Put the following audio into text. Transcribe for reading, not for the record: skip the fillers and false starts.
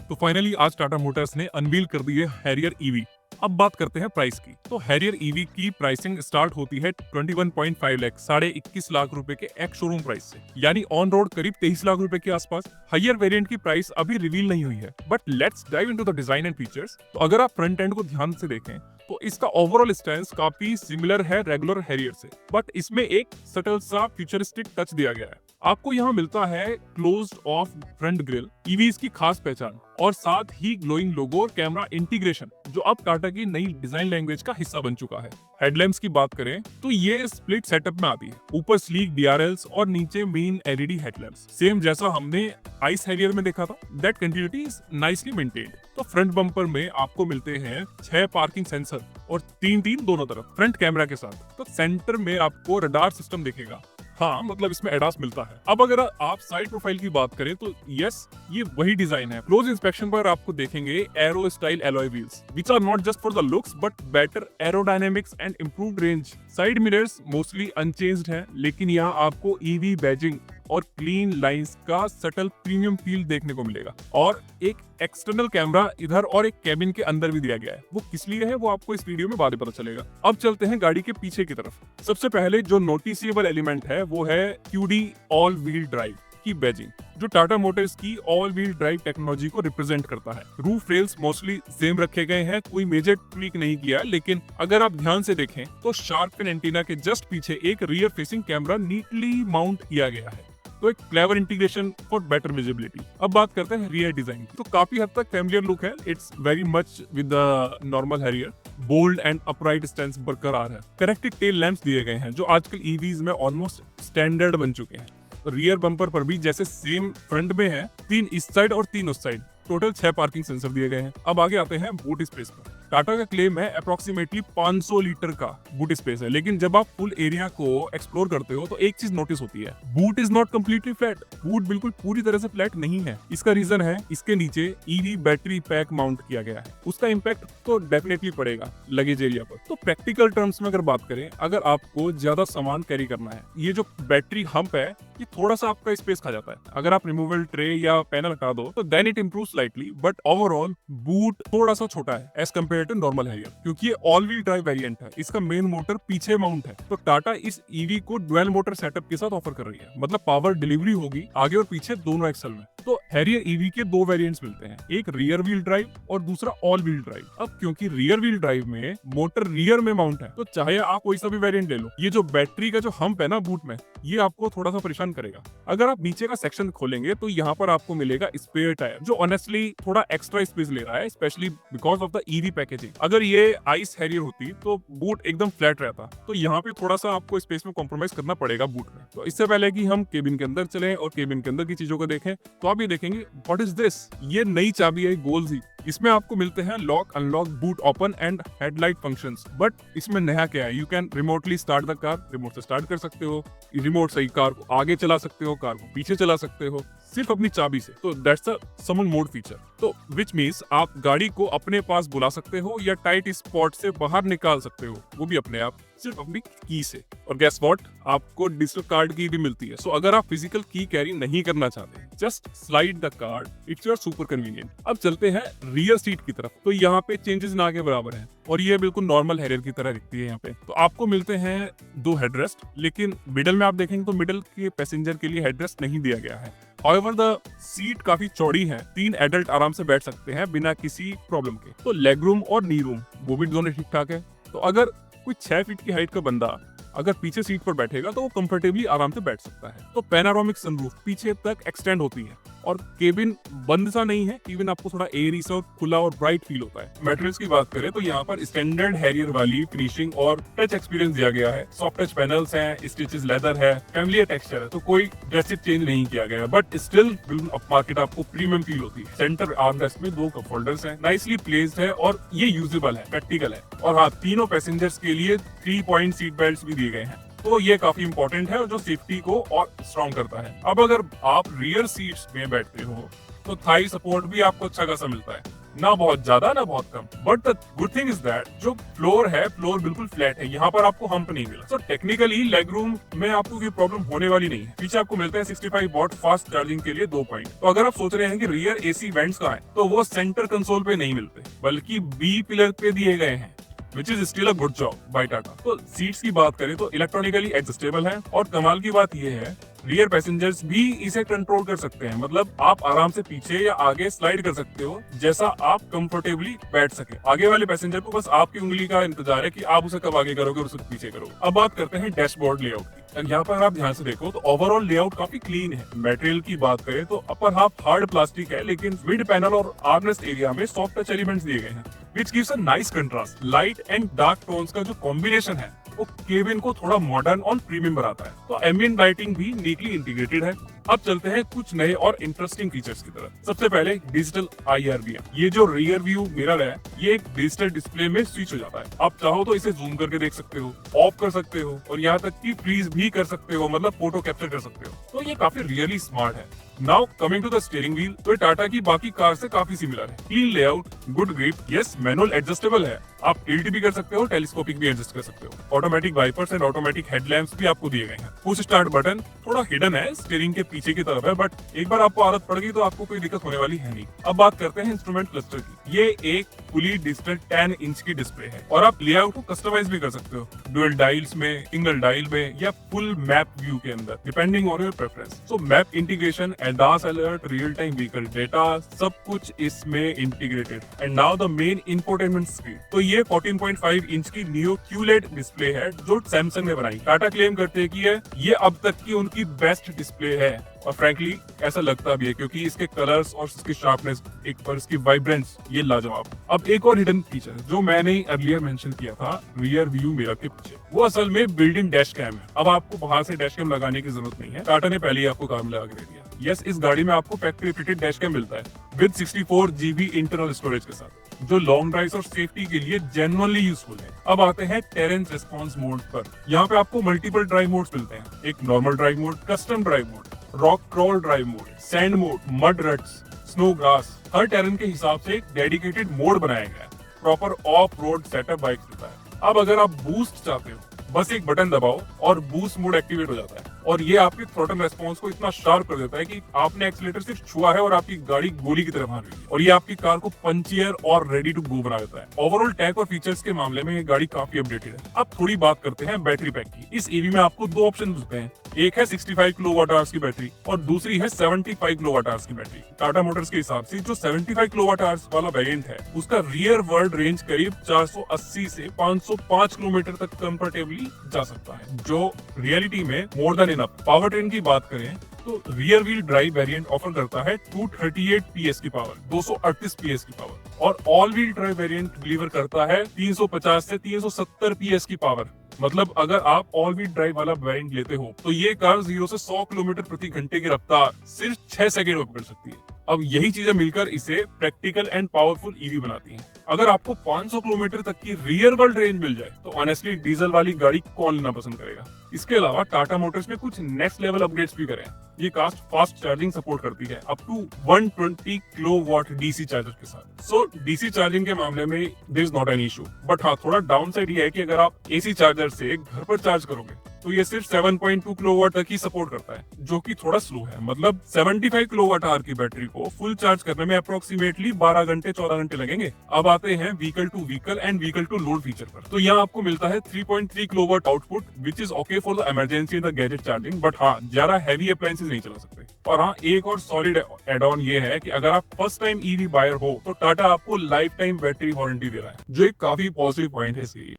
तो फाइनली आज टाटा मोटर्स ने अनवील कर दी है हैरियर ईवी। अब बात करते हैं प्राइस की। तो हैरियर ईवी की प्राइसिंग स्टार्ट होती है 21.5 लाख, 21.5 लाख रुपए के एक्स शोरूम प्राइस से, यानी ऑन रोड करीब 23 लाख रुपए के आसपास। हायर वेरिएंट की प्राइस अभी रिवील नहीं हुई है, but let's dive into the design and features. तो अगर आप फ्रंट एंड को ध्यान से देखें तो इसका ओवरऑल स्टैंस काफी सिमिलर है रेगुलर हैरियर से, बट इसमें एक सटल सा फ्यूचरिस्टिक टच दिया गया है। आपको यहाँ मिलता है closed of front grille, EVs की खास पहचान, और साथ ही ग्लोइंग लोगो और कैमरा इंटीग्रेशन, जो अब टाटा की नई डिजाइन लैंग्वेज का हिस्सा बन चुका है। हेडलैम्प्स की बात करें तो ये स्प्लिट सेटअप में आती है, ऊपर स्लीक डीआरएल्स और नीचे मेन एलईडी हेडलैम्प्स, सेम जैसा हमने आइस हैरियर में देखा था। That continuity is nicely maintained. तो फ्रंट बम्पर में आपको मिलते हैं 6 पार्किंग सेंसर और 3 दोनों तरफ फ्रंट कैमरा के साथ। तो सेंटर में आपको रडार सिस्टम दिखेगा, हाँ मतलब इसमें एडास मिलता है। अब अगर आप साइड प्रोफाइल की बात करें तो यस, ये वही डिजाइन है। क्लोज इंस्पेक्शन पर आपको देखेंगे aero style alloy wheels, which are not just for the looks but better aerodynamics and improved range. Side mirrors mostly unchanged हैं, लेकिन यहाँ आपको ईवी बैजिंग और क्लीन लाइंस का सटल प्रीमियम फील देखने को मिलेगा। और एक एक्सटर्नल कैमरा इधर और एक कैबिन के अंदर भी दिया गया है। वो किस लिए है वो आपको इस वीडियो में बाद में पता चलेगा। अब चलते हैं गाड़ी के पीछे की तरफ। सबसे पहले जो नोटिसेबल एलिमेंट है वो है QD ऑल व्हील ड्राइव की बैजिंग, जो टाटा मोटर्स की ऑल व्हील ड्राइव टेक्नोलॉजी को रिप्रेजेंट करता है। रूफ रेल्स मोस्टली सेम रखे गए हैं, कोई मेजर ट्वीक नहीं किया, लेकिन अगर आप ध्यान से देखें तो शार्क फिन एंटीना के जस्ट पीछे एक rear facing camera neatly mount किया गया है, तो एक clever integration for better visibility. अब बात करते हैं रियर डिजाइन की। तो काफी हद तक फैमिलियर लुक है, it's very much with the normal Harrier. Bold and upright stance बरकरार है। कनेक्टेड टेल लैंप्स दिए गए हैं, जो आजकल ईवीज में ऑलमोस्ट स्टैंडर्ड बन चुके हैं। रियर बम्पर पर भी जैसे सेम फ्रंट में है, 3 इस साइड और 3 उस साइड, टोटल 6 पार्किंग सेंसर दिए गए हैं। अब आगे आते हैं बूट स्पेस पर। टाटा का क्लेम है अप्रोक्सीमेटली 500 लीटर का बूट स्पेस है, लेकिन जब आप फुल एरिया को एक्सप्लोर करते हो तो एक चीज नोटिस होती है, boot is not completely flat. Boot बिल्कुल पूरी तरह से फ्लैट नहीं है। इसका रीजन है इसके नीचे ईवी बैटरी पैक माउंट किया गया है। उसका इम्पैक्ट तो डेफिनेटली पड़ेगा लगेज एरिया पर। तो प्रैक्टिकल टर्म्स में अगर बात करें, अगर आपको ज्यादा सामान कैरी करना है, ये जो बैटरी हम्प है ये थोड़ा सा आपका स्पेस खा जाता है। अगर आप रिमूवल ट्रे या पैनल हटा दो तो then it improve slightly, but overall boot थोड़ा सा छोटा है as compared to normal Harrier, क्योंकि ये ऑल व्हील ड्राइव वेरिएंट है। इसका मेन मोटर पीछे माउंट है। तो टाटा इस ईवी को डुअल मोटर सेटअप के साथ ऑफर कर रही है, मतलब पावर डिलीवरी होगी आगे और पीछे दोनों एक्सल में। तो हैरियर ईवी के 2 वेरिएंट्स मिलते हैं, एक रियर व्हील ड्राइव और दूसरा ऑल व्हील ड्राइव। अब क्योंकि रियर व्हील ड्राइव में मोटर रियर में माउंट है, तो चाहे आप कोई सा भी वेरिएंट ले लो, ये जो बैटरी का जो हम्प है ना बूट में, ये आपको थोड़ा सा परेशान करेगा। अगर आप नीचे का सेक्शन खोलेंगे तो यहाँ पर आपको मिलेगा स्पेयर टायर, जो ऑनेस्टली थोड़ा एक्स्ट्रा स्पेस ले रहा है, specially because of the EV packaging. अगर ये आइस हैरियर होती तो बूट एकदम फ्लैट रहता, तो यहाँ पे थोड़ा सा आपको स्पेस में कॉम्प्रोमाइज करना पड़ेगा बूट में। तो इससे पहले कि हम केबिन के अंदर चलें और केबिन के अंदर की चीजों को देखें, तो आप ये देखेंगे व्हाट इज दिस, ये नई चाबी है गोल्ड जी। इसमें आपको मिलते हैं lock, unlock, boot open and headlight functions. But इसमें नया क्या है, you can remotely start the car, remote से स्टार्ट कर सकते हो, रिमोट से ही कार को आगे चला सकते हो, कार को पीछे चला सकते हो, सिर्फ अपनी चाबी से। तो that's a summon mode feature. तो विच मीन्स आप गाड़ी को अपने पास बुला सकते हो या टाइट स्पॉट से बाहर निकाल सकते हो, वो भी अपने आप, सिर्फ अपनी की से। और गेस व्हाट, आपको डिजिटल कार्ड की भी मिलती है। सो अगर आप फिजिकल की कैरी नहीं करना चाहते, just slide the card, it's your super convenient. अब चलते हैं रियर सीट की तरफ। तो यहाँ पे चेंजेस ना के बराबर है और ये बिल्कुल नॉर्मल हैरियर की तरह दिखती है। यहाँ पे तो आपको मिलते हैं 2 हेडरेस्ट, लेकिन मिडल में आप देखेंगे तो मिडल के पैसेंजर के लिए हेडरेस्ट नहीं दिया गया है। However, the सीट काफी चौड़ी है, 3 एडल्ट आराम से बैठ सकते हैं बिना किसी प्रॉब्लम के। तो लेग रूम और नी रूम वो भी दोनों ठीक ठाक है। तो अगर कोई 6 फीट की हाइट का बंदा अगर पीछे सीट पर बैठेगा तो वो कंफर्टेबली आराम से बैठ सकता है। तो पैनारोमिक सनरूफ पीछे तक एक्सटेंड होती है और केबिन बंद सा नहीं है, केबिन आपको थोड़ा एयरी सा और खुला और ब्राइट फील होता है। मटेरियल्स की बात करें तो यहाँ पर स्टैंडर्ड हैरियर वाली फिनिशिंग और टच एक्सपीरियंस दिया गया है। सॉफ्ट टच पैनल्स हैं, स्टिचेस लेदर है, फैमिलियर टेक्सचर है, तो कोई ड्रेसिव चेंज नहीं किया गया है, बट स्टिल अप मार्केट आपको प्रीमियम फील होती है। सेंटर आर्मरेस्ट में 2 कप होल्डर्स हैं, नाइसली प्लेस्ड है और ये यूजेबल है, प्रैक्टिकल है। और हाँ, तीनों पैसेंजर्स के लिए 3 पॉइंट सीट बेल्ट भी दिए गए हैं, तो ये काफी इंपॉर्टेंट है और जो सेफ्टी को और स्ट्रॉन्ग करता है। अब अगर आप रियर सीट्स में बैठते हो तो थाई सपोर्ट भी आपको अच्छा खासा मिलता है, ना बहुत ज्यादा ना बहुत कम। But the good thing is that जो फ्लोर है, फ्लोर बिल्कुल फ्लैट है, यहाँ पर आपको हम्प नहीं मिला। सो टेक्निकली लेग रूम में आपको कोई प्रॉब्लम होने वाली नहीं है। पीछे आपको मिलता है 65 वॉट फास्ट चार्जिंग के लिए 2 पॉइंट। तो अगर आप सोच रहे हैं कि रियर एसी वेंट्स कहाँ है, तो वो सेंटर कंसोल पे नहीं मिलते, बल्कि बी पिलर पे दिए गए हैं, which is still a good job by Tata. तो सीट्स की बात करें तो इलेक्ट्रॉनिकली एडजस्टेबल है, और कमाल की बात यह है रियर पैसेंजर्स भी इसे कंट्रोल कर सकते हैं। मतलब आप आराम से पीछे या आगे स्लाइड कर सकते हो, जैसा आप कंफर्टेबली बैठ सके। आगे वाले पैसेंजर को बस आपकी उंगली का इंतजार है कि आप उसे कब आगे करोगे और उसे पीछे करोगे। अब बात करते हैं डैशबोर्ड लेआउट की। यहाँ पर आप ध्यान से देखो तो ओवरऑल लेआउट काफी क्लीन है। मटेरियल की बात करें तो अपर हाफ हार्ड प्लास्टिक है, लेकिन मिड पैनल और आर्मरेस्ट एरिया में सॉफ्ट टच एलिमेंट्स दिए गए हैं, which gives a nice contrast। Light and dark tones का जो कॉम्बिनेशन है वो केबिन को थोड़ा मॉडर्न और प्रीमियम बनाता है। तो एम्बिएंट लाइटिंग भी नीटली इंटीग्रेटेड है। अब चलते हैं कुछ नए और इंटरेस्टिंग फीचर्स की तरफ। सबसे पहले डिजिटल IRBM। ये जो रियर व्यू मिरर है, ये एक डिजिटल डिस्प्ले में स्विच हो जाता है। आप चाहो तो इसे जूम करके देख सकते हो, ऑफ कर सकते हो, और यहाँ तक कि फ्रीज भी कर सकते हो, मतलब फोटो कैप्चर कर सकते हो। तो ये काफी रियली स्मार्ट है। Now coming to the steering wheel, तो टाटा की बाकी कार से काफी सिमिलर है। Clean layout, good grip, yes manual adjustable है। आप टिल्ट भी कर सकते हो, टेलीस्कोपिक भी एडजस्ट कर सकते हो। Automatic wipers and automatic headlamps भी आपको दिए गए हैं। पुश स्टार्ट बटन थोड़ा हिडन है, स्टीयरिंग के पीछे की तरफ है, बट एक बार आपको आदत पड़ गई तो आपको कोई दिक्कत होने वाली है नहीं। अब बात करते हैं इंस्ट्रूमेंट क्लस्टर की। ये एक फुली डिजिटल 10 इंच की डिस्प्ले है, और आप लेआउट को कस्टमाइज भी कर सकते हो, डुअल डायल्स में, सिंगल डायल में, या फुल मैप व्यू के अंदर, depending on your preference. So map integration, ADAS alert, real time vehicle data, सब कुछ इसमें integrated. And now the main infotainment screen. तो ये 14.5 इंच की नियो QLED डिस्प्ले है, जो सैमसंग ने बनाई। टाटा क्लेम करते हैं कि ये अब तक की उनकी बेस्ट डिस्प्ले है, और फ्रैंकली ऐसा लगता भी है, क्योंकि इसके कलर्स और इसकी शार्पनेस, एक पर इसकी वाइब्रेंस, ये लाजवाब। अब एक और हिडन फीचर जो मैंने अर्लियर मेंशन किया था रियर व्यू मिरर के पीछे, वो असल में बिल्ट इन डैश कैम है। अब आपको बाहर से डैश कैम लगाने की जरूरत नहीं है, टाटा ने पहले ही आपको कार में लगा के दे दिया। यस, इस गाड़ी में आपको फैक्ट्री फिटेड डैश कैम मिलता है विद 64 GB इंटरनल स्टोरेज के साथ, जो लॉन्ग ड्राइव्स और सेफ्टी के लिए जेन्युइनली यूजफुल है। अब आते हैं टेरेंस रिस्पॉन्स मोड पर। यहाँ पे आपको मल्टीपल ड्राइव मोड्स मिलते हैं, एक normal drive mode, custom drive mode, rock crawl drive mode, sand mode, mud ruts, snow grass. हर टेरेन के हिसाब से एक डेडिकेटेड मोड बनाया गया है। Proper off road setup bike देता है। अब अगर आप बूस्ट चाहते हो, बस एक बटन दबाओ और बूस्ट मोड एक्टिवेट हो जाता है, और ये आपके थ्रॉटल रेस्पॉन्स को इतना शार्प कर देता है कि आपने एक्सीलेटर सिर्फ छुआ है और आपकी गाड़ी गोली की तरह भाग रही है, और ये आपकी कार को पंचियर और रेडी टू गो बना देता है। ओवरऑल टेक और फीचर्स के मामले में ये गाड़ी काफी अपडेटेड है। अब थोड़ी बात करते हैं बैटरी पैक की। इस ईवी में आपको 2 ऑप्शन मिलते हैं, एक है 65 किलोवाट आवर्स की बैटरी और दूसरी है 75 किलोवाट आवर्स की बैटरी। टाटा मोटर्स के हिसाब से जो 75 किलोवाट आवर्स वाला वेरिएंट है, उसका रियर वर्ल्ड रेंज करीब 480 से 505 किलोमीटर तक कंफर्टेबली जा सकता है, जो रियलिटी में more than enough. Power train की बात करें तो rear wheel drive variant offer करता है 238 PS की पावर, 238 PS की पावर, और all wheel drive variant deliver करता है 350 से 370 PS की पावर। मतलब अगर आप ऑल व्हील ड्राइव वाला वेरिएंट लेते हो तो ये कार 0 से 100 किलोमीटर प्रति घंटे की रफ्तार सिर्फ 6 सेकंड में पकड़ सकती है। अब यही चीजें मिलकर इसे प्रैक्टिकल एंड पावरफुल ईवी बनाती हैं। अगर आपको 500 किलोमीटर तक की रियर वर्ल्ड रेंज मिल जाए तो ऑनेस्टली डीजल वाली गाड़ी कौन लेना पसंद करेगा। इसके अलावा टाटा मोटर्स ने कुछ नेक्स्ट लेवल अपडेट्स भी करे हैं। ये कार फास्ट चार्जिंग सपोर्ट करती है up to 120 kilowatt DC charger के साथ। सो DC चार्जिंग के मामले में there is not an issue, but हाँ थोड़ा डाउन साइड ये है कि अगर आप AC चार्जर से घर पर चार्ज करोगे तो ये सिर्फ 7.2 किलोवाट तक ही सपोर्ट करता है, जो कि थोड़ा स्लो है। मतलब 75 किलोवाट आवर की बैटरी को फुल चार्ज करने में अप्रोक्सीमेटली 12 घंटे 14 घंटे लगेंगे। अब आते हैं vehicle to vehicle and vehicle to load feature पर। तो यहाँ आपको मिलता है 3.3 kilowatt output, which is okay for the emergency in the gadget charging, but हाँ ज्यादा हैवी अप्लायंसेस नहीं चला सकते। और हाँ एक और सॉलिड एड ऑन ये है कि अगर आप फर्स्ट टाइम ईवी बायर हो तो टाटा आपको लाइफ टाइम बैटरी वारंटी दे रहा है, जो एक काफी पॉजिटिव पॉइंट है इसके लिए।